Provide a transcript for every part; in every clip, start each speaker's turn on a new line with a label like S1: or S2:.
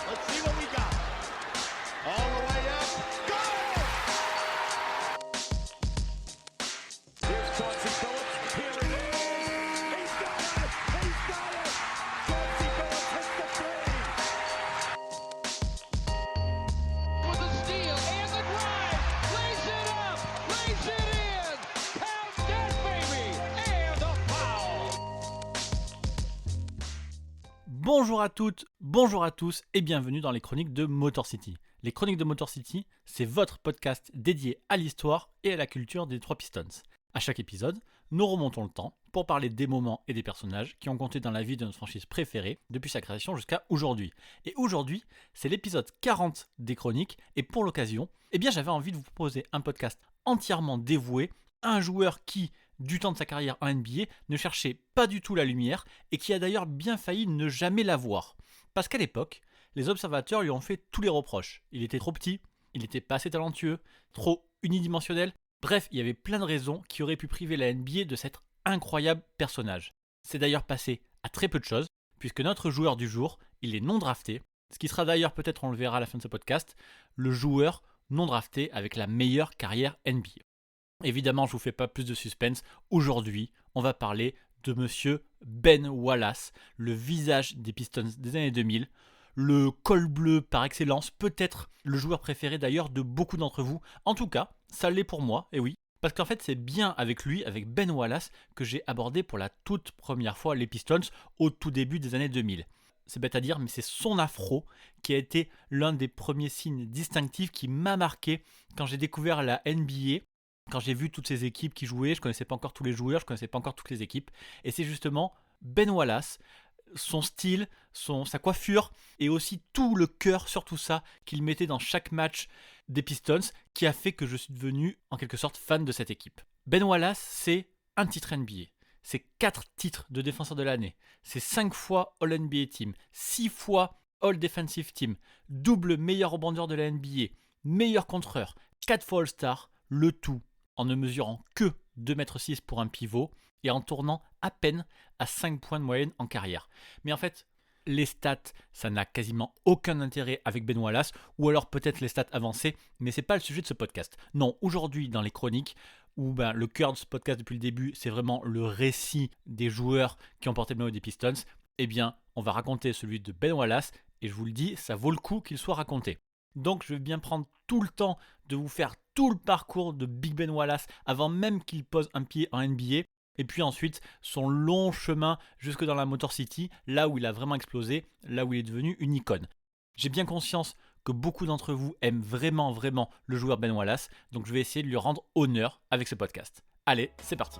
S1: Let's see what we got. All the way up. Got it! Here's Chauncey Billups. Here it is. He's got it. He's got it. Chauncey Billups hits the three.
S2: With a steal and the drive. Lays it up. Lays it in. Count that baby. And a foul.
S3: Bonjour à toutes, bonjour à tous et bienvenue dans les chroniques de Motor City. Les chroniques de Motor City, c'est votre podcast dédié à l'histoire et à la culture des Detroit Pistons. À chaque épisode, nous remontons le temps pour parler des moments et des personnages qui ont compté dans la vie de notre franchise préférée depuis sa création jusqu'à aujourd'hui. Et aujourd'hui, c'est l'épisode 40 des chroniques et pour l'occasion, j'avais envie de vous proposer un podcast entièrement dévoué à un joueur qui, du temps de sa carrière en NBA, ne cherchait pas du tout la lumière et qui a d'ailleurs bien failli ne jamais la voir. Parce qu'à l'époque, les observateurs lui ont fait tous les reproches. Il était trop petit, il n'était pas assez talentueux, trop unidimensionnel. Bref, il y avait plein de raisons qui auraient pu priver la NBA de cet incroyable personnage. C'est d'ailleurs passé à très peu de choses, puisque notre joueur du jour, il est non drafté, ce qui sera d'ailleurs, peut-être on le verra à la fin de ce podcast, le joueur non drafté avec la meilleure carrière NBA. Évidemment, je ne vous fais pas plus de suspense. Aujourd'hui, on va parler de monsieur Ben Wallace, le visage des Pistons des années 2000, le col bleu par excellence, peut-être le joueur préféré d'ailleurs de beaucoup d'entre vous. En tout cas, ça l'est pour moi, et oui, parce qu'en fait c'est bien avec lui, avec Ben Wallace, que j'ai abordé pour la toute première fois les Pistons au tout début des années 2000. C'est bête à dire, mais c'est son afro qui a été l'un des premiers signes distinctifs qui m'a marqué quand j'ai découvert la NBA. Quand j'ai vu toutes ces équipes qui jouaient, je ne connaissais pas encore tous les joueurs, je ne connaissais pas encore toutes les équipes. Et c'est justement Ben Wallace, son style, sa coiffure et aussi tout le cœur sur tout ça qu'il mettait dans chaque match des Pistons qui a fait que je suis devenu en quelque sorte fan de cette équipe. Ben Wallace, c'est un titre NBA. C'est 4 titres de défenseur de l'année. C'est 5 fois All-NBA Team, 6 fois All-Defensive Team, double meilleur rebondeur de la NBA, meilleur contreur, 4 fois All-Star, le tout en ne mesurant que 2,6 m pour un pivot et en tournant à peine à 5 points de moyenne en carrière. Mais en fait, les stats, ça n'a quasiment aucun intérêt avec Ben Wallace, ou alors peut-être les stats avancées, mais c'est pas le sujet de ce podcast. Non, aujourd'hui dans les chroniques, où le cœur de ce podcast depuis le début, c'est vraiment le récit des joueurs qui ont porté le maillot des Pistons, on va raconter celui de Ben Wallace, et je vous le dis, ça vaut le coup qu'il soit raconté. Donc je vais bien prendre tout le temps de vous faire tout le parcours de Big Ben Wallace avant même qu'il pose un pied en NBA. Et puis ensuite, son long chemin jusque dans la Motor City, là où il a vraiment explosé, là où il est devenu une icône. J'ai bien conscience que beaucoup d'entre vous aiment vraiment le joueur Ben Wallace, donc je vais essayer de lui rendre honneur avec ce podcast. Allez, c'est parti.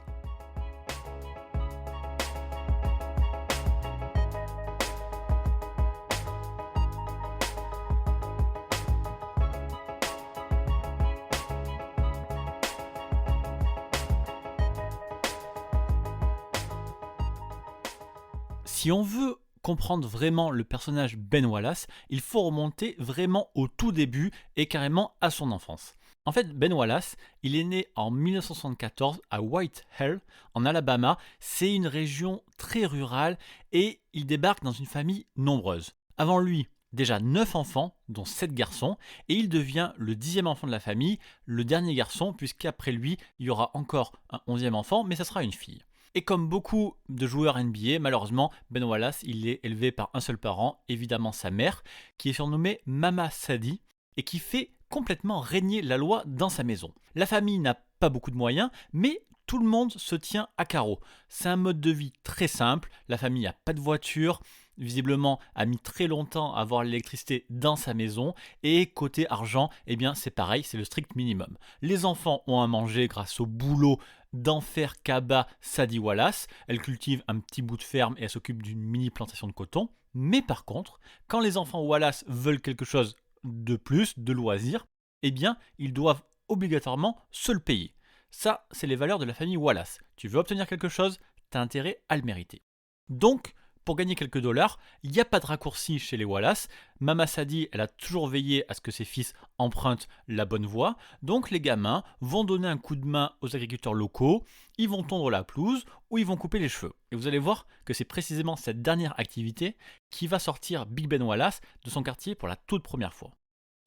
S3: Si on veut comprendre vraiment le personnage Ben Wallace, il faut remonter vraiment au tout début et carrément à son enfance. En fait, Ben Wallace, il est né en 1974 à White Hell, en Alabama. C'est une région très rurale et il débarque dans une famille nombreuse. Avant lui, déjà 9 enfants, dont 7 garçons, et il devient le 10e enfant de la famille, le dernier garçon, puisqu'après lui, il y aura encore un 11e enfant, mais ça sera une fille. Et comme beaucoup de joueurs NBA, malheureusement, Ben Wallace, il est élevé par un seul parent, évidemment sa mère, qui est surnommée Mama Sadie, et qui fait complètement régner la loi dans sa maison. La famille n'a pas beaucoup de moyens, mais tout le monde se tient à carreau. C'est un mode de vie très simple, la famille n'a pas de voiture, visiblement a mis très longtemps à avoir l'électricité dans sa maison, et côté argent, c'est pareil, c'est le strict minimum. Les enfants ont à manger grâce au boulot d'Enfer Kaba Sadie Wallace. Elle cultive un petit bout de ferme et elle s'occupe d'une mini plantation de coton. Mais par contre, quand les enfants Wallace veulent quelque chose de plus, de loisir, ils doivent obligatoirement se le payer. Ça, c'est les valeurs de la famille Wallace. Tu veux obtenir quelque chose, tu as intérêt à le mériter. Donc, pour gagner quelques dollars, il n'y a pas de raccourci chez les Wallace. Mama Sadie, elle a toujours veillé à ce que ses fils empruntent la bonne voie. Donc les gamins vont donner un coup de main aux agriculteurs locaux, ils vont tondre la pelouse ou ils vont couper les cheveux. Et vous allez voir que c'est précisément cette dernière activité qui va sortir Big Ben Wallace de son quartier pour la toute première fois.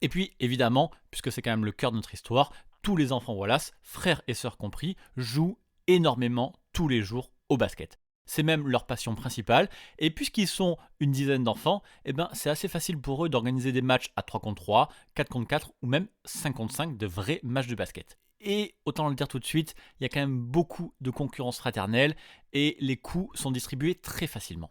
S3: Et puis évidemment, puisque c'est quand même le cœur de notre histoire, tous les enfants Wallace, frères et sœurs compris, jouent énormément tous les jours au basket. C'est même leur passion principale, et puisqu'ils sont une dizaine d'enfants, c'est assez facile pour eux d'organiser des matchs à 3 contre 3, 4 contre 4 ou même 5 contre 5 de vrais matchs de basket. Et autant le dire tout de suite, il y a quand même beaucoup de concurrence fraternelle et les coups sont distribués très facilement.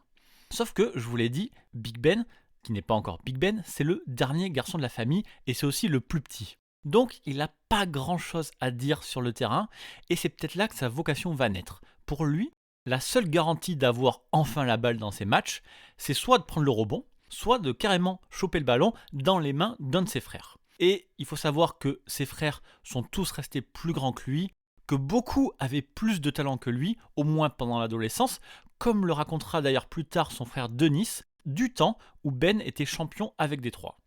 S3: Sauf que, je vous l'ai dit, Big Ben, qui n'est pas encore Big Ben, c'est le dernier garçon de la famille et c'est aussi le plus petit. Donc il n'a pas grand chose à dire sur le terrain et c'est peut-être là que sa vocation va naître. Pour lui, la seule garantie d'avoir enfin la balle dans ses matchs, c'est soit de prendre le rebond, soit de carrément choper le ballon dans les mains d'un de ses frères. Et il faut savoir que ses frères sont tous restés plus grands que lui, que beaucoup avaient plus de talent que lui, au moins pendant l'adolescence, comme le racontera d'ailleurs plus tard son frère Denis, du temps où Ben était champion avec Détroit.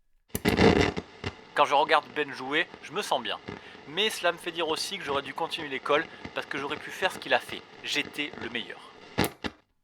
S3: Quand je regarde Ben jouer, je me sens bien. Mais cela me fait dire aussi que j'aurais dû continuer l'école parce que j'aurais pu faire ce qu'il a fait. J'étais le meilleur.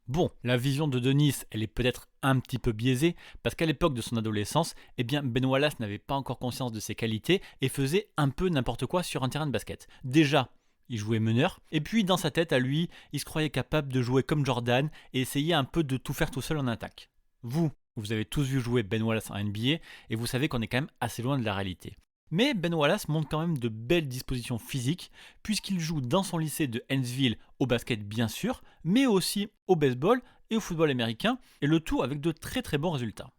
S3: Bon, la vision de Denis, elle est peut-être un petit peu biaisée parce qu'à l'époque de son adolescence, Ben Wallace n'avait pas encore conscience de ses qualités et faisait un peu n'importe quoi sur un terrain de basket. Déjà, il jouait meneur, et puis dans sa tête à lui, il se croyait capable de jouer comme Jordan et essayer un peu de tout faire tout seul en attaque. Vous avez tous vu jouer Ben Wallace en NBA et vous savez qu'on est quand même assez loin de la réalité. Mais Ben Wallace montre quand même de belles dispositions physiques puisqu'il joue dans son lycée de Huntsville au basket bien sûr, mais aussi au baseball et au football américain, et le tout avec de très très bons résultats.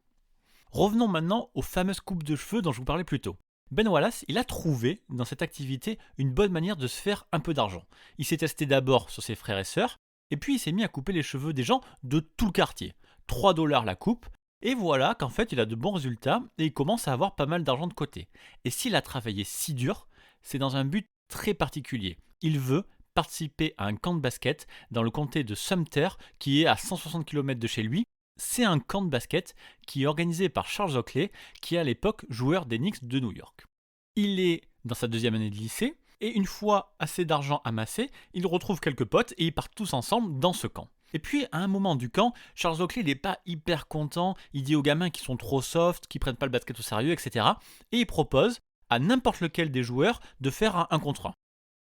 S3: Revenons maintenant aux fameuses coupes de cheveux dont je vous parlais plus tôt. Ben Wallace, il a trouvé dans cette activité une bonne manière de se faire un peu d'argent. Il s'est testé d'abord sur ses frères et sœurs, et puis il s'est mis à couper les cheveux des gens de tout le quartier. 3 $ la coupe, et voilà qu'en fait il a de bons résultats et il commence à avoir pas mal d'argent de côté. Et s'il a travaillé si dur, c'est dans un but très particulier. Il veut participer à un camp de basket dans le comté de Sumter qui est à 160 km de chez lui. C'est un camp de basket qui est organisé par Charles Oakley, qui est à l'époque joueur des Knicks de New York. Il est dans sa 2e année de lycée et une fois assez d'argent amassé, il retrouve quelques potes et ils partent tous ensemble dans ce camp. Et puis, à un moment du camp, Charles Oakley n'est pas hyper content, il dit aux gamins qu'ils sont trop soft, qu'ils prennent pas le basket au sérieux, etc. Et il propose à n'importe lequel des joueurs de faire un 1 contre 1.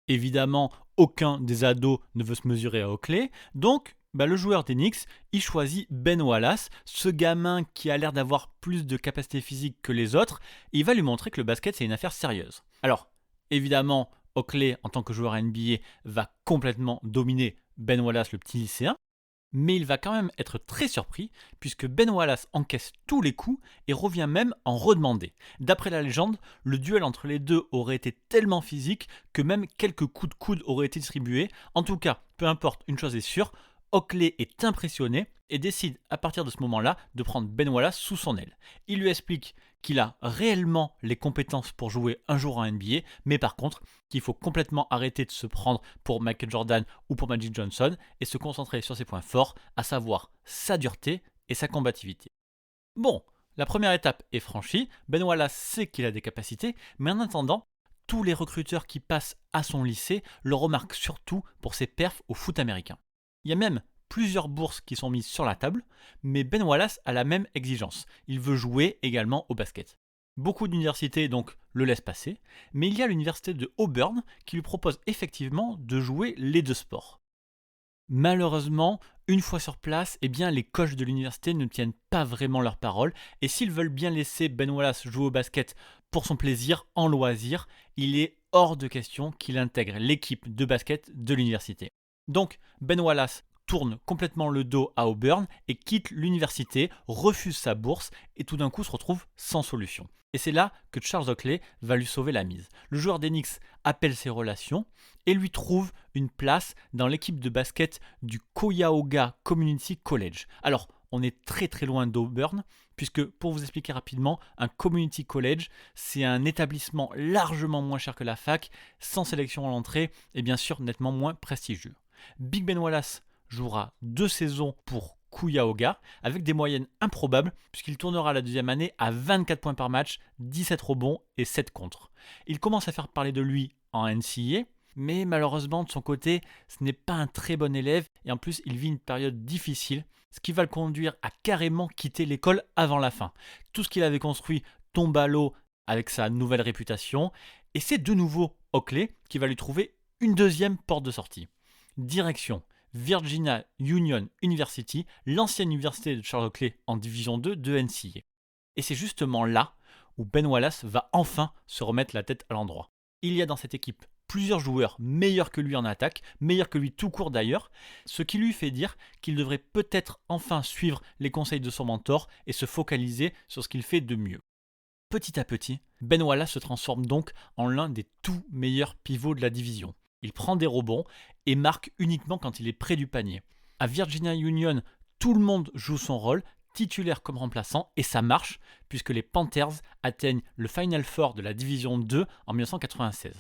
S3: Évidemment, aucun des ados ne veut se mesurer à Oakley, donc le joueur des Knicks, il choisit Ben Wallace, ce gamin qui a l'air d'avoir plus de capacité physique que les autres, et il va lui montrer que le basket c'est une affaire sérieuse. Alors, évidemment, Oakley, en tant que joueur NBA, va complètement dominer Ben Wallace, le petit lycéen, mais il va quand même être très surpris puisque Ben Wallace encaisse tous les coups et revient même en redemander. D'après la légende, le duel entre les deux aurait été tellement physique que même quelques coups de coude auraient été distribués. En tout cas, peu importe, une chose est sûre, Oakley est impressionné et décide à partir de ce moment-là de prendre Ben Wallace sous son aile. Il lui explique qu'il a réellement les compétences pour jouer un jour en NBA, mais par contre qu'il faut complètement arrêter de se prendre pour Michael Jordan ou pour Magic Johnson et se concentrer sur ses points forts, à savoir sa dureté et sa combativité. Bon, la première étape est franchie, Ben Wallace sait qu'il a des capacités, mais en attendant, tous les recruteurs qui passent à son lycée le remarquent surtout pour ses perfs au foot américain. Il y a même plusieurs bourses qui sont mises sur la table, mais Ben Wallace a la même exigence. Il veut jouer également au basket. Beaucoup d'universités donc le laissent passer, mais il y a l'université de Auburn qui lui propose effectivement de jouer les deux sports. Malheureusement, une fois sur place, les coachs de l'université ne tiennent pas vraiment leur parole, et s'ils veulent bien laisser Ben Wallace jouer au basket pour son plaisir, en loisir, il est hors de question qu'il intègre l'équipe de basket de l'université. Donc, Ben Wallace tourne complètement le dos à Auburn et quitte l'université, refuse sa bourse et tout d'un coup se retrouve sans solution. Et c'est là que Charles Oakley va lui sauver la mise. Le joueur des Knicks appelle ses relations et lui trouve une place dans l'équipe de basket du Cuyahoga Community College. Alors, on est très très loin d'Auburn, puisque pour vous expliquer rapidement, un community college, c'est un établissement largement moins cher que la fac, sans sélection à l'entrée et bien sûr nettement moins prestigieux. Big Ben Wallace jouera 2 saisons pour Cuyahoga avec des moyennes improbables puisqu'il tournera la deuxième année à 24 points par match, 17 rebonds et 7 contres. Il commence à faire parler de lui en NCAA, mais malheureusement de son côté, ce n'est pas un très bon élève et en plus il vit une période difficile, ce qui va le conduire à carrément quitter l'école avant la fin. Tout ce qu'il avait construit tombe à l'eau avec sa nouvelle réputation et c'est de nouveau Oakley qui va lui trouver une deuxième porte de sortie. Direction Virginia Union University, l'ancienne université de Charles Oakley en division 2 de NCAA. Et c'est justement là où Ben Wallace va enfin se remettre la tête à l'endroit. Il y a dans cette équipe plusieurs joueurs meilleurs que lui en attaque, meilleurs que lui tout court d'ailleurs, ce qui lui fait dire qu'il devrait peut-être enfin suivre les conseils de son mentor et se focaliser sur ce qu'il fait de mieux. Petit à petit, Ben Wallace se transforme donc en l'un des tout meilleurs pivots de la division. Il prend des rebonds et marque uniquement quand il est près du panier. À Virginia Union, tout le monde joue son rôle, titulaire comme remplaçant, et ça marche puisque les Panthers atteignent le Final Four de la Division 2 en 1996.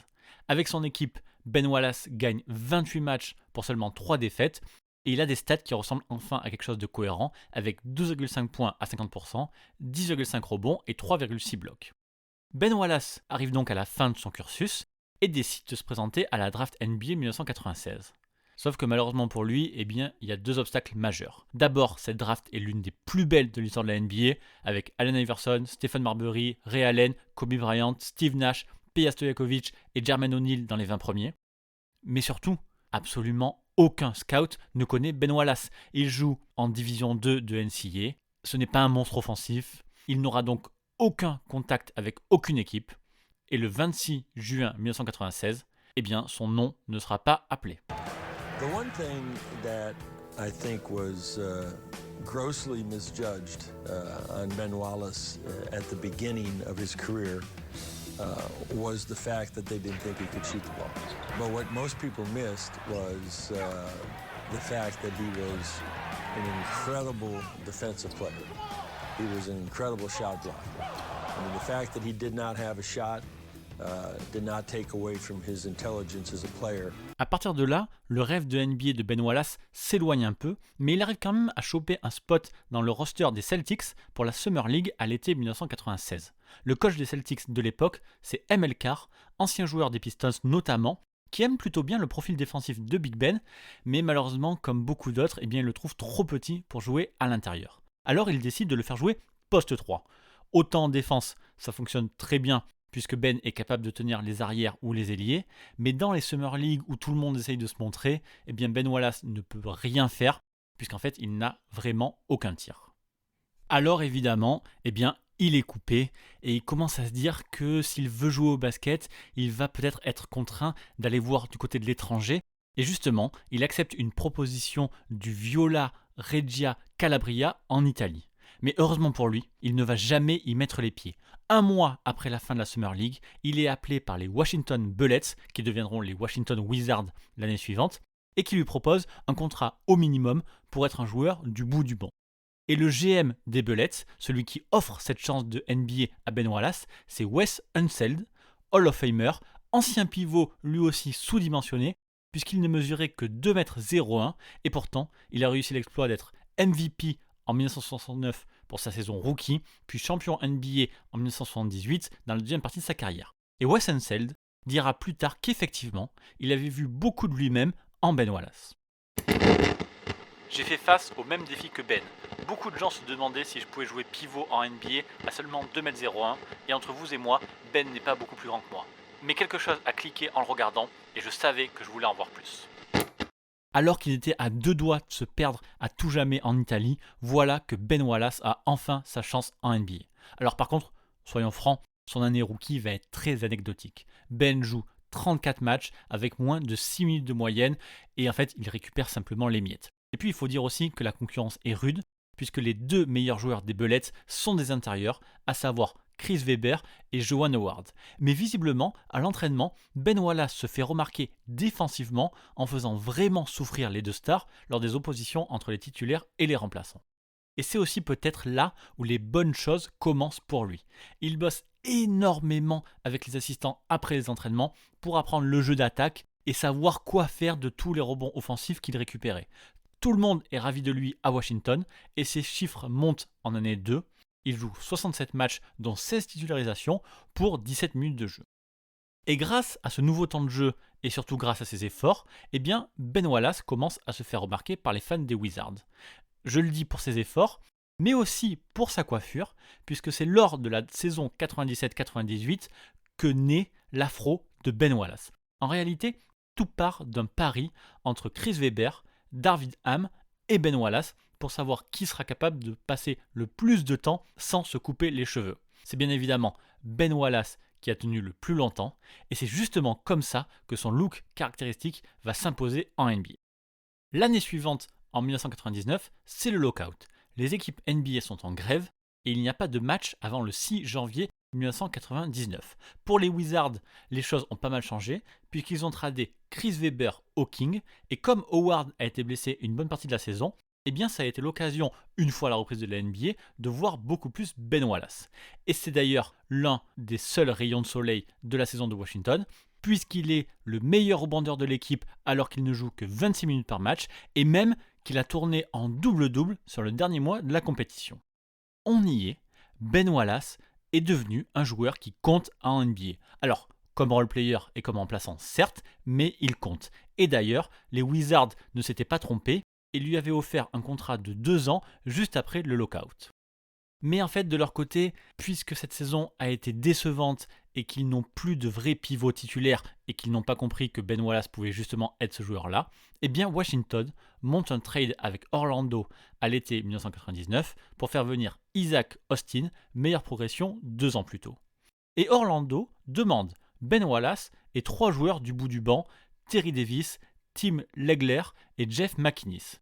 S3: Avec son équipe, Ben Wallace gagne 28 matchs pour seulement 3 défaites, et il a des stats qui ressemblent enfin à quelque chose de cohérent, avec 12,5 points à 50%, 10,5 rebonds et 3,6 blocs. Ben Wallace arrive donc à la fin de son cursus, et décide de se présenter à la draft NBA 1996. Sauf que malheureusement pour lui, il y a 2 obstacles majeurs. D'abord, cette draft est l'une des plus belles de l'histoire de la NBA, avec Allen Iverson, Stephen Marbury, Ray Allen, Kobe Bryant, Steve Nash, Peja Stojakovic et Jermaine O'Neal dans les 20 premiers. Mais surtout, absolument aucun scout ne connaît Ben Wallace. Il joue en division 2 de NCAA, ce n'est pas un monstre offensif, il n'aura donc aucun contact avec aucune équipe. Et le 26 juin 1996, son nom ne sera pas appelé.
S4: The one thing that I think was grossly misjudged on Ben Wallace at the beginning of his career was the fact that they didn't think he could shoot the ball. But what most people missed was the fact that he was an incredible defensive player. He was an incredible shot blocker. I mean, the fact that he did not have a shot did not take away from his intelligence as a player.
S3: À partir de là, le rêve de NBA de Ben Wallace s'éloigne un peu, mais il arrive quand même à choper un spot dans le roster des Celtics pour la Summer League à l'été 1996. Le coach des Celtics de l'époque, c'est M.L. Carr, ancien joueur des Pistons notamment, qui aime plutôt bien le profil défensif de Big Ben, mais malheureusement, comme beaucoup d'autres, il le trouve trop petit pour jouer à l'intérieur. Alors il décide de le faire jouer poste 3. Autant en défense, ça fonctionne très bien, puisque Ben est capable de tenir les arrières ou les ailiers, mais dans les Summer League où tout le monde essaye de se montrer, Ben Wallace ne peut rien faire, puisqu'en fait il n'a vraiment aucun tir. Alors évidemment, il est coupé, et il commence à se dire que s'il veut jouer au basket, il va peut-être être contraint d'aller voir du côté de l'étranger, et justement, il accepte une proposition du Viola Regia Calabria en Italie. Mais heureusement pour lui, il ne va jamais y mettre les pieds. Un mois après la fin de la Summer League, il est appelé par les Washington Bullets, qui deviendront les Washington Wizards l'année suivante, et qui lui proposent un contrat au minimum pour être un joueur du bout du banc. Et le GM des Bullets, celui qui offre cette chance de NBA à Ben Wallace, c'est Wes Unseld, Hall of Famer, ancien pivot lui aussi sous-dimensionné, puisqu'il ne mesurait que 2,01 m, et pourtant, il a réussi l'exploit d'être MVP en 1969 pour sa saison rookie, puis champion NBA en 1978 dans la deuxième partie de sa carrière. Et Wes Unseld dira plus tard qu'effectivement, il avait vu beaucoup de lui-même en Ben Wallace. J'ai fait face au même défi que Ben. Beaucoup de gens se demandaient si je pouvais jouer pivot en NBA à seulement 2,01 m, et entre vous et moi, Ben n'est pas beaucoup plus grand que moi. Mais quelque chose a cliqué en le regardant, et je savais que je voulais en voir plus. Alors qu'il était à 2 doigts de se perdre à tout jamais en Italie, voilà que Ben Wallace a enfin sa chance en NBA. Alors par contre, soyons francs, son année rookie va être très anecdotique. Ben joue 34 matchs avec moins de 6 minutes de moyenne, et en fait il récupère simplement les miettes. Et puis il faut dire aussi que la concurrence est rude, puisque les 2 meilleurs joueurs des Bullets sont des intérieurs, à savoir Chris Webber et Joan Howard. Mais visiblement, à l'entraînement, Ben Wallace se fait remarquer défensivement en faisant vraiment souffrir les 2 stars lors des oppositions entre les titulaires et les remplaçants. Et c'est aussi peut-être là où les bonnes choses commencent pour lui. Il bosse énormément avec les assistants après les entraînements pour apprendre le jeu d'attaque et savoir quoi faire de tous les rebonds offensifs qu'il récupérait. Tout le monde est ravi de lui à Washington et ses chiffres montent en année 2. Il joue 67 matchs dont 16 titularisations pour 17 minutes de jeu. Et grâce à ce nouveau temps de jeu et surtout grâce à ses efforts, eh bien Ben Wallace commence à se faire remarquer par les fans des Wizards. Je le dis pour ses efforts, mais aussi pour sa coiffure, puisque c'est lors de la saison 97-98 que naît l'afro de Ben Wallace. En réalité, tout part d'un pari entre Chris Webber, Darvin Ham et Ben Wallace pour savoir qui sera capable de passer le plus de temps sans se couper les cheveux. C'est bien évidemment Ben Wallace qui a tenu le plus longtemps, et c'est justement comme ça que son look caractéristique va s'imposer en NBA. L'année suivante, en 1999, c'est le lockout. Les équipes NBA sont en grève et il n'y a pas de match avant le 6 janvier 1999. Pour les Wizards, les choses ont pas mal changé puisqu'ils ont tradé Chris Webber au King et comme Howard a été blessé une bonne partie de la saison, eh bien ça a été l'occasion, une fois la reprise de la NBA, de voir beaucoup plus Ben Wallace. Et c'est d'ailleurs l'un des seuls rayons de soleil de la saison de Washington, puisqu'il est le meilleur rebondeur de l'équipe alors qu'il ne joue que 26 minutes par match, et même qu'il a tourné en double-double sur le dernier mois de la compétition. On y est, Ben Wallace est devenu un joueur qui compte en NBA. Alors, comme role-player et comme remplaçant, certes, mais il compte. Et d'ailleurs, les Wizards ne s'étaient pas trompés et lui avaient offert un contrat de 2 ans juste après le lockout. Mais en fait, de leur côté, puisque cette saison a été décevante et qu'ils n'ont plus de vrais pivots titulaires et qu'ils n'ont pas compris que Ben Wallace pouvait justement être ce joueur-là, eh bien Washington monte un trade avec Orlando à l'été 1999 pour faire venir Isaac Austin, meilleure progression 2 ans plus tôt. Et Orlando demande Ben Wallace et 3 joueurs du bout du banc, Terry Davis, Tim Legler et Jeff McInnis.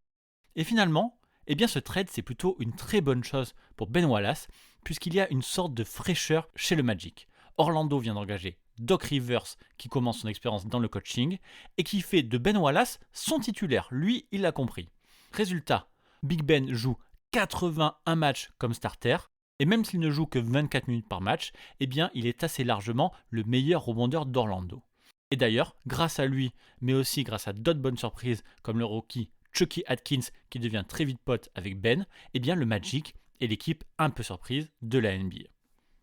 S3: Et finalement, eh bien ce trade c'est plutôt une très bonne chose pour Ben Wallace puisqu'il y a une sorte de fraîcheur chez le Magic. Orlando vient d'engager Doc Rivers qui commence son expérience dans le coaching et qui fait de Ben Wallace son titulaire. Lui, il l'a compris. Résultat, Big Ben joue 81 matchs comme starter et même s'il ne joue que 24 minutes par match, eh bien il est assez largement le meilleur rebondeur d'Orlando. Et d'ailleurs, grâce à lui, mais aussi grâce à d'autres bonnes surprises comme le rookie Chucky Atkins qui devient très vite pote avec Ben, eh bien le Magic est l'équipe un peu surprise de la NBA.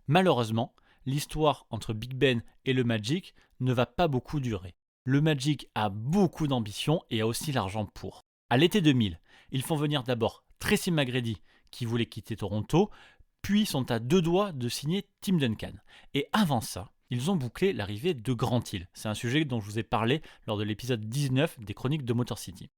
S3: Malheureusement, l'histoire entre Big Ben et le Magic ne va pas beaucoup durer. Le Magic a beaucoup d'ambition et a aussi l'argent pour. À l'été 2000, ils font venir d'abord Tracy McGrady qui voulait quitter Toronto, puis sont à 2 doigts de signer Tim Duncan. Et avant ça, ils ont bouclé l'arrivée de Grant Hill. C'est un sujet dont je vous ai parlé lors de l'épisode 19 des Chroniques de Motor City.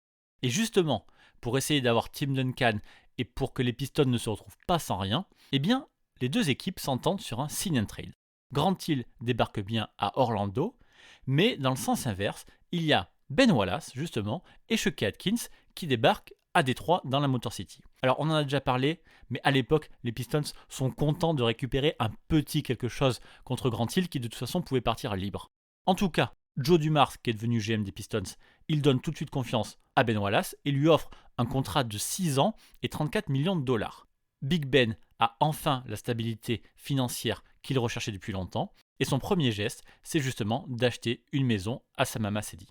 S3: Et justement, pour essayer d'avoir Tim Duncan et pour que les Pistons ne se retrouvent pas sans rien, eh bien, les deux équipes s'entendent sur un sign and trade. Grant Hill débarque bien à Orlando, mais dans le sens inverse, il y a Ben Wallace, justement, et Chucky Atkins qui débarquent à Détroit dans la Motor City. Alors, on en a déjà parlé, mais à l'époque, les Pistons sont contents de récupérer un petit quelque chose contre Grant Hill qui de toute façon pouvait partir libre. En tout cas, Joe Dumars, qui est devenu GM des Pistons, il donne tout de suite confiance à Ben Wallace et lui offre un contrat de 6 ans et 34 millions de dollars. Big Ben a enfin la stabilité financière qu'il recherchait depuis longtemps et son premier geste, c'est justement d'acheter une maison à sa maman Cedi.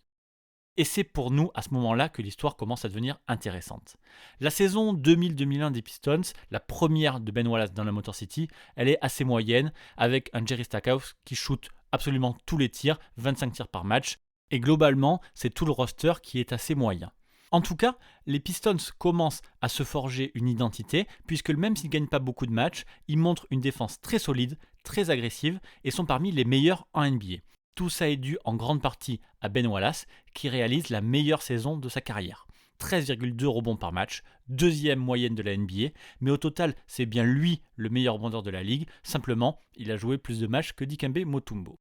S3: Et c'est pour nous à ce moment-là que l'histoire commence à devenir intéressante. La saison 2000-2001 des Pistons, la première de Ben Wallace dans la Motor City, elle est assez moyenne avec un Jerry Stackhouse qui shoot absolument tous les tirs, 25 tirs par match. Et globalement, c'est tout le roster qui est assez moyen. En tout cas, les Pistons commencent à se forger une identité, puisque même s'ils ne gagnent pas beaucoup de matchs, ils montrent une défense très solide, très agressive, et sont parmi les meilleurs en NBA. Tout ça est dû en grande partie à Ben Wallace, qui réalise la meilleure saison de sa carrière. 13,2 rebonds par match, deuxième moyenne de la NBA, mais au total, c'est bien lui le meilleur rebondeur de la ligue, simplement, il a joué plus de matchs que Dikembe Mutombo.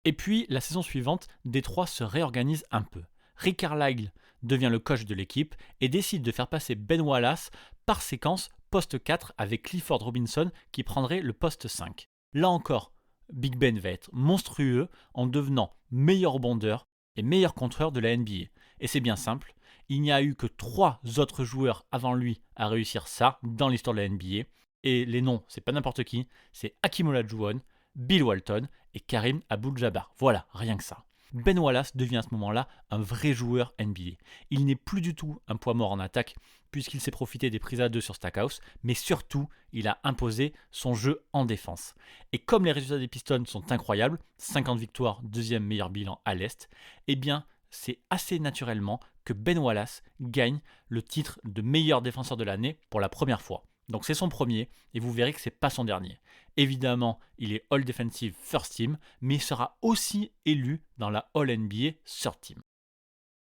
S3: Et puis, la saison suivante, Détroit se réorganise un peu. Rick Carlisle devient le coach de l'équipe et décide de faire passer Ben Wallace par séquence poste 4 avec Clifford Robinson qui prendrait le poste 5. Là encore, Big Ben va être monstrueux en devenant meilleur rebondeur et meilleur contreur de la NBA. Et c'est bien simple, il n'y a eu que 3 autres joueurs avant lui à réussir ça dans l'histoire de la NBA. Et les noms, c'est pas n'importe qui, c'est Hakeem Olajuwon, Bill Walton et Karim Abdul-Jabbar. Voilà, rien que ça. Ben Wallace devient à ce moment-là un vrai joueur NBA. Il n'est plus du tout un poids mort en attaque puisqu'il s'est profité des prises à deux sur Stackhouse, mais surtout, il a imposé son jeu en défense. Et comme les résultats des Pistons sont incroyables, 50 victoires, deuxième meilleur bilan à l'Est, eh bien, c'est assez naturellement que Ben Wallace gagne le titre de meilleur défenseur de l'année pour la première fois. Donc c'est son premier, et vous verrez que c'est pas son dernier. Évidemment, il est All Defensive First Team, mais il sera aussi élu dans la All NBA Third Team.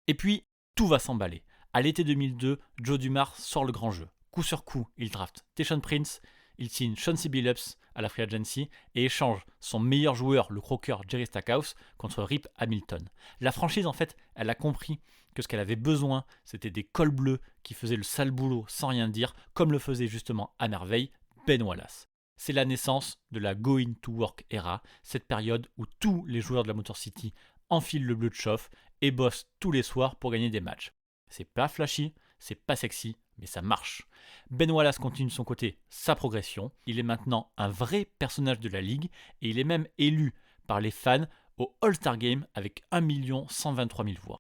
S3: Et puis, tout va s'emballer. À l'été 2002, Joe Dumars sort le grand jeu. Coup sur coup, il draft Tayshaun Prince, il signe Chauncey Billups à la Free Agency et échange son meilleur joueur, le croqueur Jerry Stackhouse, contre Rip Hamilton. La franchise, en fait, elle a compris que ce qu'elle avait besoin, c'était des cols bleus qui faisaient le sale boulot sans rien dire, comme le faisait justement à merveille Ben Wallace. C'est la naissance de la Going to Work era, cette période où tous les joueurs de la Motor City enfilent le bleu de chauffe et bossent tous les soirs pour gagner des matchs. C'est pas flashy, c'est pas sexy, mais ça marche. Ben Wallace continue de son côté sa progression. Il est maintenant un vrai personnage de la ligue et il est même élu par les fans au All-Star Game avec 1 123 000 voix.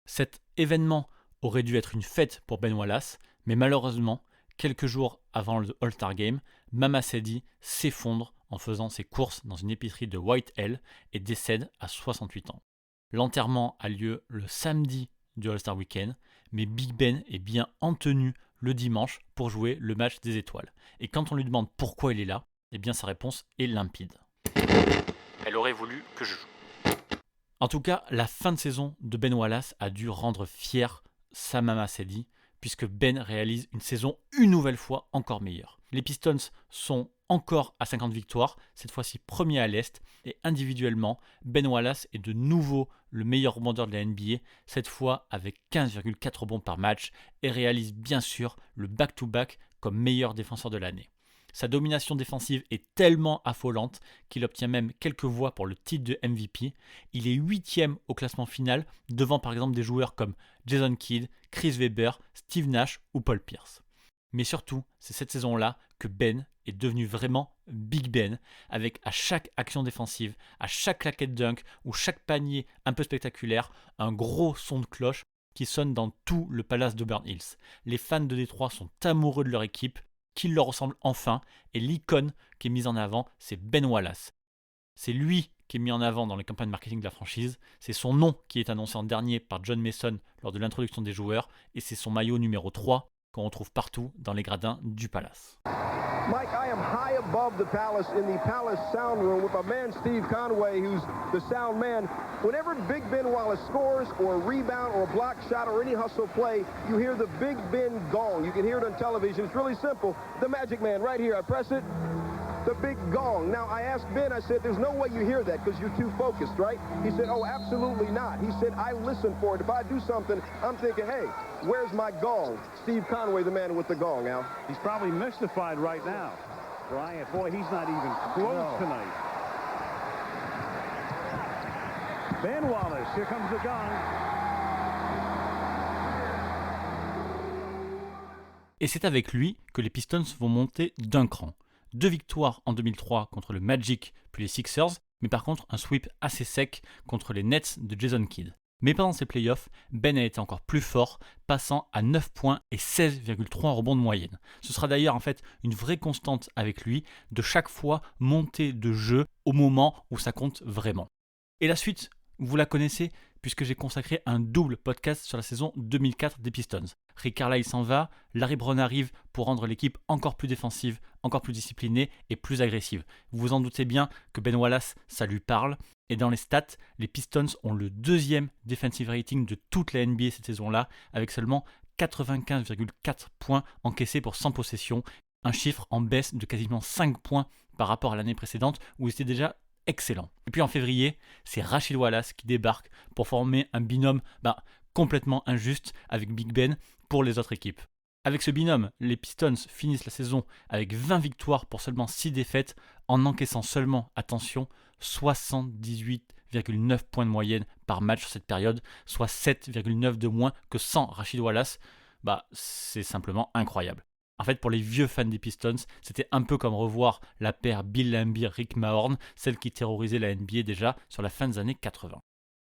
S3: Cet événement aurait dû être une fête pour Ben Wallace, mais malheureusement, quelques jours avant le All-Star Game, Mama Sadie s'effondre en faisant ses courses dans une épicerie de Whitehall et décède à 68 ans. L'enterrement a lieu le samedi du All-Star Weekend, mais Big Ben est bien en tenue le dimanche pour jouer le match des étoiles. Et quand on lui demande pourquoi il est là, eh bien sa réponse est limpide. Elle aurait voulu que je joue. En tout cas, la fin de saison de Ben Wallace a dû rendre fier sa Mama Sadie, puisque Ben réalise une saison une nouvelle fois encore meilleure. Les Pistons sont encore à 50 victoires, cette fois-ci premier à l'Est, et individuellement, Ben Wallace est de nouveau le meilleur rebondeur de la NBA, cette fois avec 15,4 rebonds par match, et réalise bien sûr le back-to-back comme meilleur défenseur de l'année. Sa domination défensive est tellement affolante qu'il obtient même quelques voix pour le titre de MVP. Il est 8e au classement final, devant par exemple des joueurs comme Jason Kidd, Chris Webber, Steve Nash ou Paul Pierce. Mais surtout, c'est cette saison-là que Ben est devenu vraiment Big Ben, avec à chaque action défensive, à chaque claquette dunk ou chaque panier un peu spectaculaire, un gros son de cloche qui sonne dans tout le palace d'Auburn Hills. Les fans de Détroit sont amoureux de leur équipe, qu'il leur ressemble enfin, et l'icône qui est mise en avant, c'est Ben Wallace. C'est lui qui est mis en avant dans les campagnes marketing de la franchise, c'est son nom qui est annoncé en dernier par John Mason lors de l'introduction des joueurs, et c'est son maillot numéro 3 qu'on retrouve partout dans les gradins du palace.
S5: Mike, I am high above the palace in the palace sound room with my man Steve Conway, who's the sound man. Whenever Big Ben Wallace scores or a rebound or a block shot or any hustle play, you hear the Big Ben gong. You can hear it on television. It's really simple. The Magic Man right here. I press it. The big gong. Now, I asked Ben, I said, there's no way you hear that because you're too focused, right? He said, oh, absolutely not. He said, I listen for it. If I do something, I'm thinking, hey, where's my gong? Steve Conway, the man with the gong, Al.
S1: He's probably mystified right now. Bryant, boy, he's not even close tonight. Ben Wallace, here comes the gong.
S3: Et c'est avec lui que les Pistons vont monter d'un cran. 2 victoires en 2003 contre le Magic puis les Sixers, mais par contre un sweep assez sec contre les Nets de Jason Kidd. Mais pendant ces playoffs, Ben a été encore plus fort, passant à 9 points et 16,3 rebonds de moyenne. Ce sera d'ailleurs en fait une vraie constante avec lui, de chaque fois monter de jeu au moment où ça compte vraiment. Et la suite, vous la connaissez, puisque j'ai consacré un double podcast sur la saison 2004 des Pistons. Rick Carlisle s'en va, Larry Brown arrive pour rendre l'équipe encore plus défensive, encore plus disciplinée et plus agressive. Vous vous en doutez bien que Ben Wallace, ça lui parle. Et dans les stats, les Pistons ont le 2e defensive rating de toute la NBA cette saison-là, avec seulement 95,4 points encaissés pour 100 possessions, un chiffre en baisse de quasiment 5 points par rapport à l'année précédente où il était déjà excellent. Et puis en février, c'est Rasheed Wallace qui débarque pour former un binôme complètement injuste avec Big Ben pour les autres équipes. Avec ce binôme, les Pistons finissent la saison avec 20 victoires pour seulement 6 défaites en encaissant seulement, attention, 78,9 points de moyenne par match sur cette période, soit 7,9 de moins que sans Rasheed Wallace. C'est simplement incroyable. En fait, pour les vieux fans des Pistons, c'était un peu comme revoir la paire Bill Laimbeer-Rick Mahorn, celle qui terrorisait la NBA déjà sur la fin des années 80.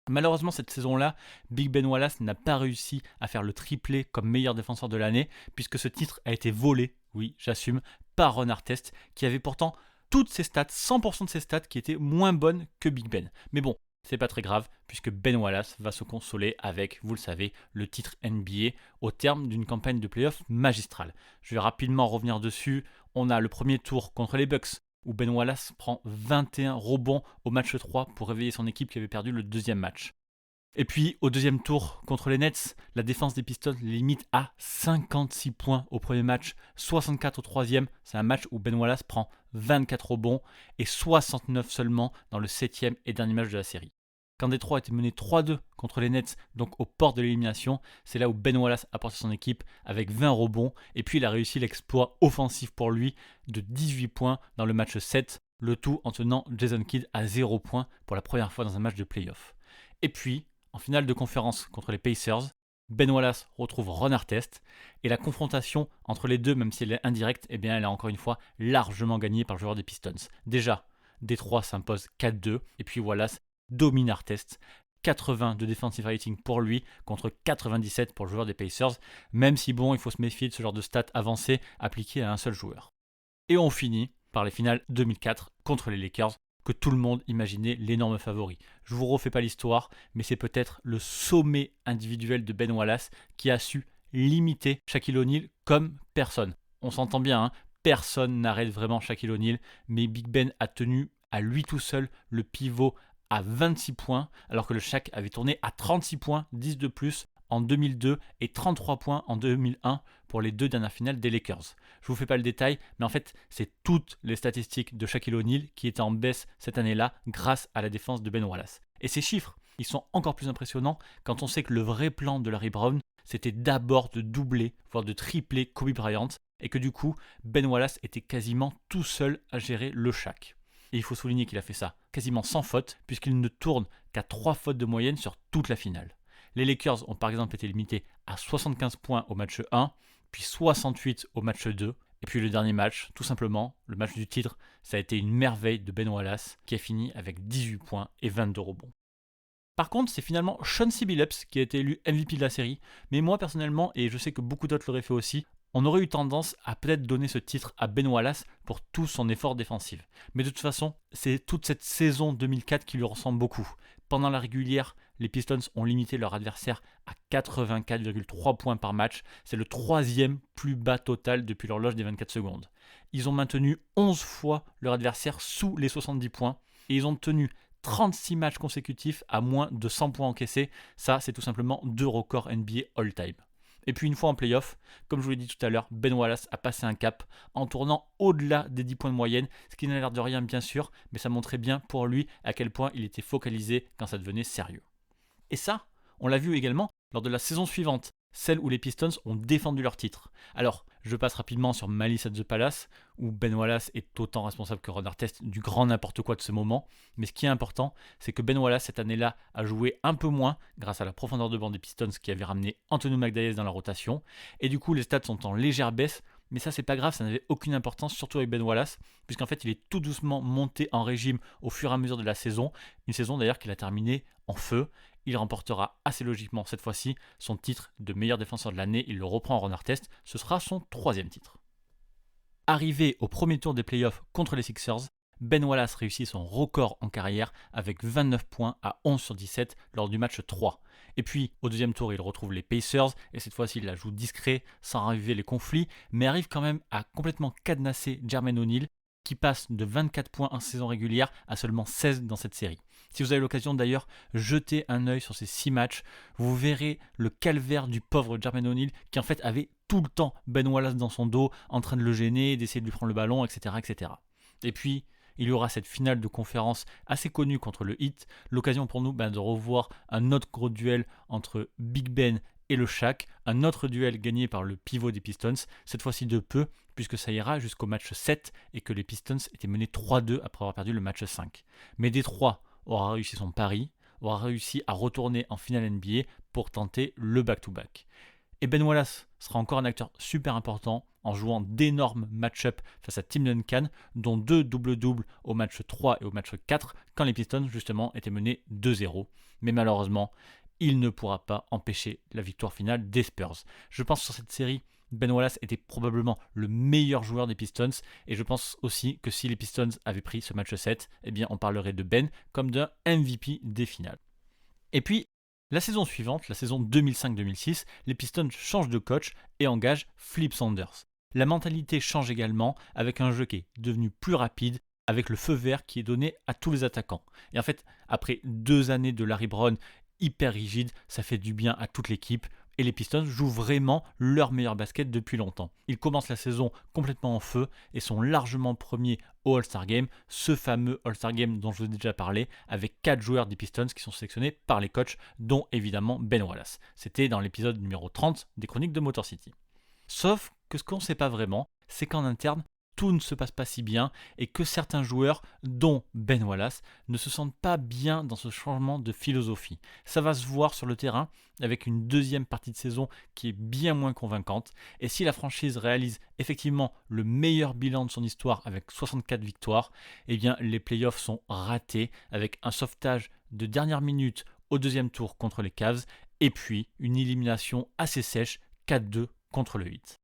S3: Malheureusement, cette saison-là, Big Ben Wallace n'a pas réussi à faire le triplé comme meilleur défenseur de l'année, puisque ce titre a été volé, oui, j'assume, par Ron Artest, qui avait pourtant toutes ses stats, 100% de ses stats, qui étaient moins bonnes que Big Ben. Mais bon, c'est pas très grave, puisque Ben Wallace va se consoler avec, vous le savez, le titre NBA au terme d'une campagne de playoff magistrale. Je vais rapidement revenir dessus. On a le premier tour contre les Bucks, où Ben Wallace prend 21 rebonds au match 3 pour réveiller son équipe qui avait perdu le deuxième match. Et puis, au deuxième tour contre les Nets, la défense des Pistons limite à 56 points au premier match, 64 au troisième. C'est un match où Ben Wallace prend 24 rebonds et 69 seulement dans le septième et dernier match de la série. Quand Détroit était mené 3-2 contre les Nets, donc aux portes de l'élimination, c'est là où Ben Wallace a porté son équipe avec 20 rebonds. Et puis, il a réussi l'exploit offensif pour lui de 18 points dans le match 7, le tout en tenant Jason Kidd à 0 points pour la première fois dans un match de playoff. Et puis, en finale de conférence contre les Pacers, Ben Wallace retrouve Ron Artest et la confrontation entre les deux, même si elle est indirecte, eh bien elle est encore une fois largement gagnée par le joueur des Pistons. Déjà, Détroit s'impose 4-2 et puis Wallace domine Artest. 80 de defensive rating pour lui contre 97 pour le joueur des Pacers, même si bon, il faut se méfier de ce genre de stats avancées appliquées à un seul joueur. Et on finit par les finales 2004 contre les Lakers, que tout le monde imaginait l'énorme favori. Je vous refais pas l'histoire, mais c'est peut-être le sommet individuel de Ben Wallace qui a su limiter Shaquille O'Neal comme personne. On s'entend bien, personne n'arrête vraiment Shaquille O'Neal, mais Big Ben a tenu à lui tout seul le pivot à 26 points, alors que le Shaq avait tourné à 36 points, 10 de plus en 2002 et 33 points en 2001 pour les deux dernières finales des Lakers. Je vous fais pas le détail, mais en fait, c'est toutes les statistiques de Shaquille O'Neal qui étaient en baisse cette année-là grâce à la défense de Ben Wallace. Et ces chiffres, ils sont encore plus impressionnants quand on sait que le vrai plan de Larry Brown, c'était d'abord de doubler, voire de tripler Kobe Bryant, et que du coup, Ben Wallace était quasiment tout seul à gérer le Shaq. Et il faut souligner qu'il a fait ça quasiment sans faute, puisqu'il ne tourne qu'à 3 fautes de moyenne sur toute la finale. Les Lakers ont par exemple été limités à 75 points au match 1, puis 68 au match 2. Et puis le dernier match, tout simplement, le match du titre, ça a été une merveille de Ben Wallace qui a fini avec 18 points et 22 rebonds. Par contre, c'est finalement Chauncey Billups qui a été élu MVP de la série, mais moi personnellement, et je sais que beaucoup d'autres l'auraient fait aussi, on aurait eu tendance à peut-être donner ce titre à Ben Wallace pour tout son effort défensif. Mais de toute façon, c'est toute cette saison 2004 qui lui ressemble beaucoup. Pendant la régulière, les Pistons ont limité leur adversaire à 84,3 points par match. C'est le 3e plus bas total depuis l'horloge des 24 secondes. Ils ont maintenu 11 fois leur adversaire sous les 70 points et ils ont tenu 36 matchs consécutifs à moins de 100 points encaissés. Ça, c'est tout simplement 2 records NBA all-time. Et puis une fois en playoff, comme je vous l'ai dit tout à l'heure, Ben Wallace a passé un cap en tournant au-delà des 10 points de moyenne, ce qui n'a l'air de rien bien sûr, mais ça montrait bien pour lui à quel point il était focalisé quand ça devenait sérieux. Et ça, on l'a vu également lors de la saison suivante, celle où les Pistons ont défendu leur titre. Alors, je passe rapidement sur Malice at the Palace, où Ben Wallace est autant responsable que Ron Artest du grand n'importe quoi de ce moment. Mais ce qui est important, c'est que Ben Wallace cette année-là a joué un peu moins grâce à la profondeur de banc des Pistons qui avait ramené Anthony McDyess dans la rotation. Et du coup, les stats sont en légère baisse, mais ça c'est pas grave, ça n'avait aucune importance, surtout avec Ben Wallace, puisqu'en fait il est tout doucement monté en régime au fur et à mesure de la saison. Une saison d'ailleurs qu'il a terminée en feu. Il remportera assez logiquement cette fois-ci son titre de meilleur défenseur de l'année. Il le reprend en Ron Artest. Ce sera son 3e titre. Arrivé au premier tour des playoffs contre les Sixers, Ben Wallace réussit son record en carrière avec 29 points à 11 sur 17 lors du match 3. Et puis au deuxième tour, il retrouve les Pacers et cette fois-ci il la joue discret sans raviver les conflits, mais arrive quand même à complètement cadenasser Jermaine O'Neal qui passe de 24 points en saison régulière à seulement 16 dans cette série. Si vous avez l'occasion d'ailleurs, jetez un œil sur ces 6 matchs, vous verrez le calvaire du pauvre Jermaine O'Neal qui en fait avait tout le temps Ben Wallace dans son dos, en train de le gêner, d'essayer de lui prendre le ballon, etc. etc. Et puis, il y aura cette finale de conférence assez connue contre le Heat, l'occasion pour nous de revoir un autre gros duel entre Big Ben et le Shaq, un autre duel gagné par le pivot des Pistons, cette fois-ci de peu, puisque ça ira jusqu'au match 7 et que les Pistons étaient menés 3-2 après avoir perdu le match 5. Mais Détroit aura réussi son pari, aura réussi à retourner en finale NBA pour tenter le back-to-back. Et Ben Wallace sera encore un acteur super important en jouant d'énormes match-up face à Tim Duncan, dont 2 double-doubles au match 3 et au match 4, quand les Pistons justement étaient menés 2-0. Mais malheureusement, il ne pourra pas empêcher la victoire finale des Spurs. Je pense que sur cette série, Ben Wallace était probablement le meilleur joueur des Pistons, et je pense aussi que si les Pistons avaient pris ce match 7, eh bien on parlerait de Ben comme d'un MVP des finales. Et puis, la saison suivante, la saison 2005-2006, les Pistons changent de coach et engagent Flip Saunders. La mentalité change également avec un jeu qui est devenu plus rapide, avec le feu vert qui est donné à tous les attaquants. Et en fait, après 2 années de Larry Brown hyper rigide, ça fait du bien à toute l'équipe. Et les Pistons jouent vraiment leur meilleur basket depuis longtemps. Ils commencent la saison complètement en feu et sont largement premiers au All-Star Game, ce fameux All-Star Game dont je vous ai déjà parlé, avec 4 joueurs des Pistons qui sont sélectionnés par les coachs, dont évidemment Ben Wallace. C'était dans l'épisode numéro 30 des Chroniques de Motor City. Sauf que ce qu'on ne sait pas vraiment, c'est qu'en interne, tout ne se passe pas si bien et que certains joueurs, dont Ben Wallace, ne se sentent pas bien dans ce changement de philosophie. Ça va se voir sur le terrain avec une deuxième partie de saison qui est bien moins convaincante. Et si la franchise réalise effectivement le meilleur bilan de son histoire avec 64 victoires, eh bien les playoffs sont ratés avec un sauvetage de dernière minute au deuxième tour contre les Cavs et puis une élimination assez sèche 4-2 contre le Heat.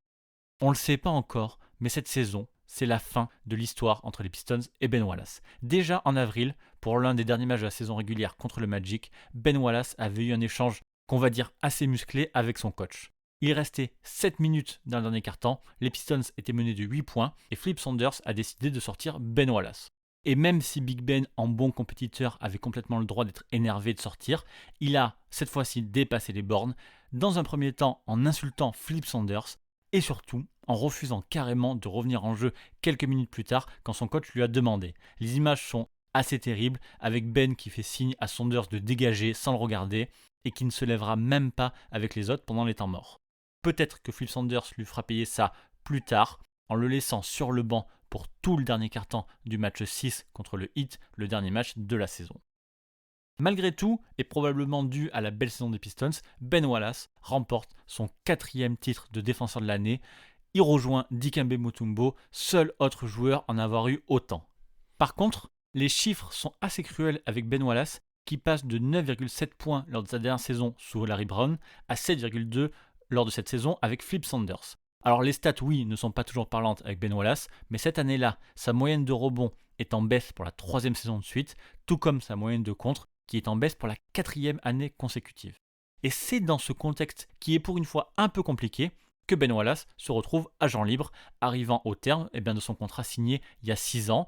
S3: On ne le sait pas encore, mais cette saison, c'est la fin de l'histoire entre les Pistons et Ben Wallace. Déjà en avril, pour l'un des derniers matchs de la saison régulière contre le Magic, Ben Wallace avait eu un échange qu'on va dire assez musclé avec son coach. Il restait 7 minutes dans le dernier quart-temps, les Pistons étaient menés de 8 points et Flip Saunders a décidé de sortir Ben Wallace. Et même si Big Ben, en bon compétiteur, avait complètement le droit d'être énervé de sortir, il a cette fois-ci dépassé les bornes, dans un premier temps en insultant Flip Saunders, et surtout en refusant carrément de revenir en jeu quelques minutes plus tard quand son coach lui a demandé. Les images sont assez terribles, avec Ben qui fait signe à Saunders de dégager sans le regarder et qui ne se lèvera même pas avec les autres pendant les temps morts. Peut-être que Flip Saunders lui fera payer ça plus tard en le laissant sur le banc pour tout le dernier quart-temps du match 6 contre le Heat, le dernier match de la saison. Malgré tout, et probablement dû à la belle saison des Pistons, Ben Wallace remporte son 4e titre de défenseur de l'année. Il rejoint Dikembe Mutombo, seul autre joueur en avoir eu autant. Par contre, les chiffres sont assez cruels avec Ben Wallace, qui passe de 9,7 points lors de sa dernière saison sous Larry Brown à 7,2 lors de cette saison avec Flip Saunders. Alors les stats, oui, ne sont pas toujours parlantes avec Ben Wallace, mais cette année-là, sa moyenne de rebond est en baisse pour la 3e saison de suite, tout comme sa moyenne de contre, qui est en baisse pour la 4e année consécutive. Et c'est dans ce contexte qui est pour une fois un peu compliqué que Ben Wallace se retrouve agent libre, arrivant au terme de son contrat signé il y a 6 ans,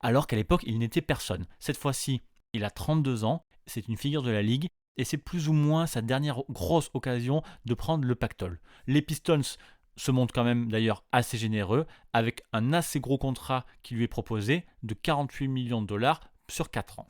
S3: alors qu'à l'époque il n'était personne. Cette fois-ci, il a 32 ans, c'est une figure de la ligue, et c'est plus ou moins sa dernière grosse occasion de prendre le pactole. Les Pistons se montrent quand même d'ailleurs assez généreux, avec un assez gros contrat qui lui est proposé de 48 millions de dollars sur 4 ans.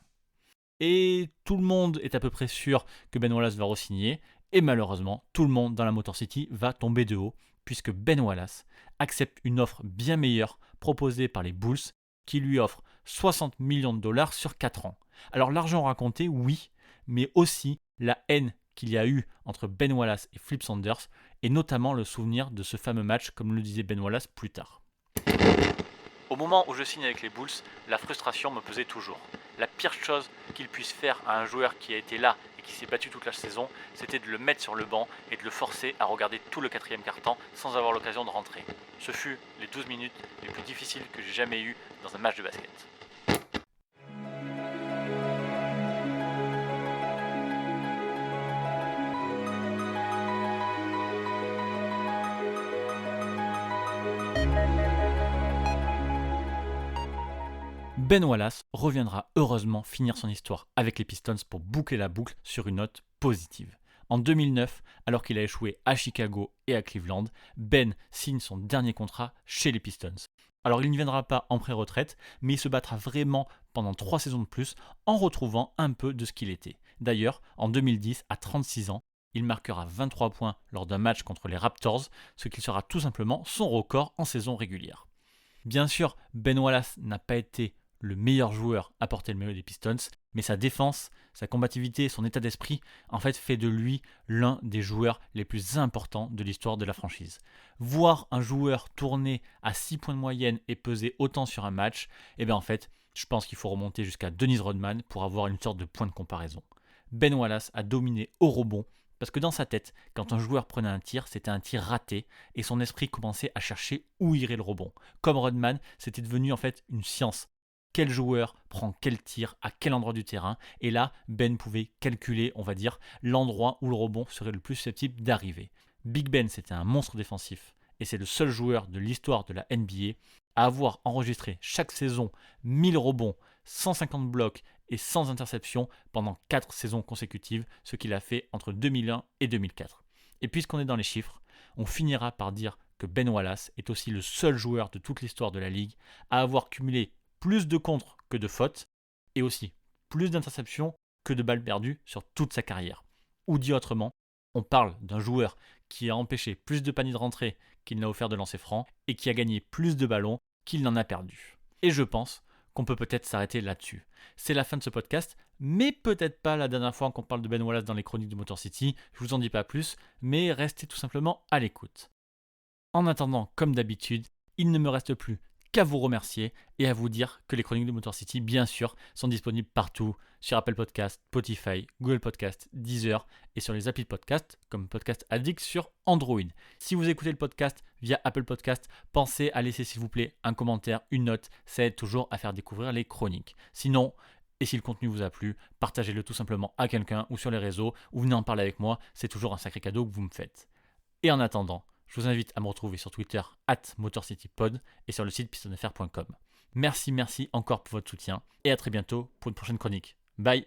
S3: Et tout le monde est à peu près sûr que Ben Wallace va re-signer. Et malheureusement, tout le monde dans la Motor City va tomber de haut, puisque Ben Wallace accepte une offre bien meilleure proposée par les Bulls, qui lui offre 60 millions de dollars sur 4 ans. Alors l'argent raconté, oui, mais aussi la haine qu'il y a eu entre Ben Wallace et Flip Saunders, et notamment le souvenir de ce fameux match, comme le disait Ben Wallace plus tard. Au moment où je signe avec les Bulls, la frustration me pesait toujours. La pire chose qu'il puisse faire à un joueur qui a été là et qui s'est battu toute la saison, c'était de le mettre sur le banc et de le forcer à regarder tout le 4e quart-temps sans avoir l'occasion de rentrer. Ce fut les 12 minutes les plus difficiles que j'ai jamais eues dans un match de basket. Ben Wallace reviendra heureusement finir son histoire avec les Pistons pour boucler la boucle sur une note positive. En 2009, alors qu'il a échoué à Chicago et à Cleveland, Ben signe son dernier contrat chez les Pistons. Alors il ne viendra pas en pré-retraite, mais il se battra vraiment pendant 3 saisons de plus en retrouvant un peu de ce qu'il était. D'ailleurs, en 2010, à 36 ans, il marquera 23 points lors d'un match contre les Raptors, ce qui sera tout simplement son record en saison régulière. Bien sûr, Ben Wallace n'a pas été le meilleur joueur à porter le maillot des Pistons, mais sa défense, sa combativité, son état d'esprit, en fait, fait de lui l'un des joueurs les plus importants de l'histoire de la franchise. Voir un joueur tourner à 6 points de moyenne et peser autant sur un match, en fait, je pense qu'il faut remonter jusqu'à Dennis Rodman pour avoir une sorte de point de comparaison. Ben Wallace a dominé au rebond, parce que dans sa tête, quand un joueur prenait un tir, c'était un tir raté, et son esprit commençait à chercher où irait le rebond. Comme Rodman, c'était devenu en fait une science. Quel joueur prend quel tir, à quel endroit du terrain, et là, Ben pouvait calculer, on va dire, l'endroit où le rebond serait le plus susceptible d'arriver. Big Ben, c'était un monstre défensif, et c'est le seul joueur de l'histoire de la NBA à avoir enregistré chaque saison 1000 rebonds, 150 blocs et 100 interceptions pendant 4 saisons consécutives, ce qu'il a fait entre 2001 et 2004. Et puisqu'on est dans les chiffres, on finira par dire que Ben Wallace est aussi le seul joueur de toute l'histoire de la ligue à avoir cumulé plus de contres que de fautes, et aussi plus d'interceptions que de balles perdues sur toute sa carrière. Ou dit autrement, on parle d'un joueur qui a empêché plus de paniers de rentrée qu'il n'a offert de lancers francs, et qui a gagné plus de ballons qu'il n'en a perdu. Et je pense qu'on peut peut-être s'arrêter là-dessus. C'est la fin de ce podcast, mais peut-être pas la dernière fois qu'on parle de Ben Wallace dans les chroniques de Motor City, je vous en dis pas plus, mais restez tout simplement à l'écoute. En attendant, comme d'habitude, il ne me reste plus qu'à vous remercier et à vous dire que les chroniques de Motor City, bien sûr, sont disponibles partout, sur Apple Podcast, Spotify, Google Podcast, Deezer et sur les applis de podcast comme Podcast Addict sur Android. Si vous écoutez le podcast via Apple Podcast, pensez à laisser s'il vous plaît un commentaire, une note, ça aide toujours à faire découvrir les chroniques. Sinon, et si le contenu vous a plu, partagez-le tout simplement à quelqu'un ou sur les réseaux ou venez en parler avec moi, c'est toujours un sacré cadeau que vous me faites. Et en attendant, je vous invite à me retrouver sur Twitter @MotorCityPod et sur le site pistonfr.com. Merci encore pour votre soutien et à très bientôt pour une prochaine chronique. Bye.